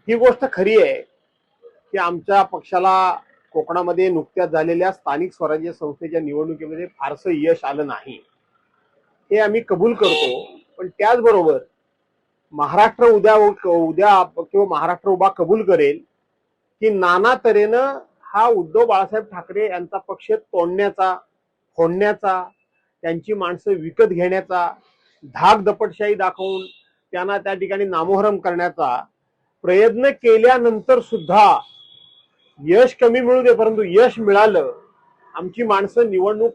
ही गोष्ट खरी आहे की आमच्या पक्षाला कोकणामध्ये नुकत्याच झालेल्या स्थानिक स्वराज्य संस्थेच्या निवडणुकीमध्ये फारसं यश आलं नाही, हे आम्ही कबूल करतो. पण त्याचबरोबर महाराष्ट्र उद्या उद्या किंवा महाराष्ट्र उभा कबूल करेल की नाना तऱ्हेनं हा उद्धव बाळासाहेब ठाकरे यांचा पक्ष तोडण्याचा, फोडण्याचा, त्यांची माणसं विकत घेण्याचा, धाक दपटशाही दाखवून त्यांना त्या ठिकाणी नामोहरम करण्याचा प्रयत्न केल्यानंतर सुद्धा यश कमी मिळू दे, परंतु यश मिळालं. आमची माणसं निवडणूक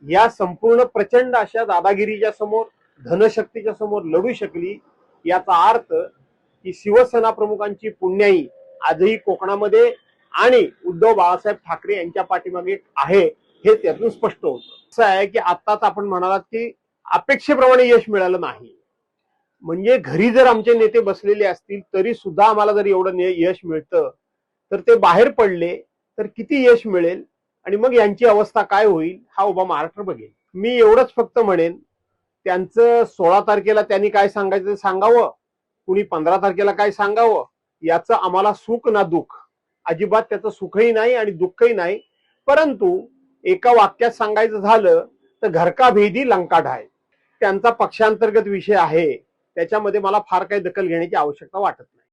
या संपूर्ण प्रचंड अशा दादागिरीच्या समोर, धनशक्तीच्या समोर लढू शकली. याचा अर्थ की शिवसेना प्रमुखांची पुण्याई आजही कोकणामध्ये आणि उद्धव बाळासाहेब ठाकरे यांच्या पाठीमागे आहे, हे त्यातून स्पष्ट होतं. असं आहे की आत्ताच आपण म्हणालात की अपेक्षेप्रमाणे यश मिळालं नाही, म्हणजे घरी जर आमचे नेते बसलेले असतील तरी सुद्धा आम्हाला जर एवढं यश मिळतं तर ते बाहेर पडले तर किती यश मिळेल आणि मग यांची अवस्था काय होईल हा उभा महाराष्ट्र बघेल. मी एवढंच फक्त म्हणेन, त्यांचं 16 तारखेला त्यांनी काय सांगायचं ते सांगावं, कुणी 15 तारखेला काय सांगावं, याचं आम्हाला सुख ना दुःख, अजिबात त्याचं सुखही नाही आणि दुःखही नाही. परंतु एका वाक्यात सांगायचं झालं तर घर का भेदी लंका ढाय, त्यांचा पक्षांतर्गत विषय आहे, त्याच्यामध्ये मला फार काही दखल घेण्याची आवश्यकता वाटत नाही.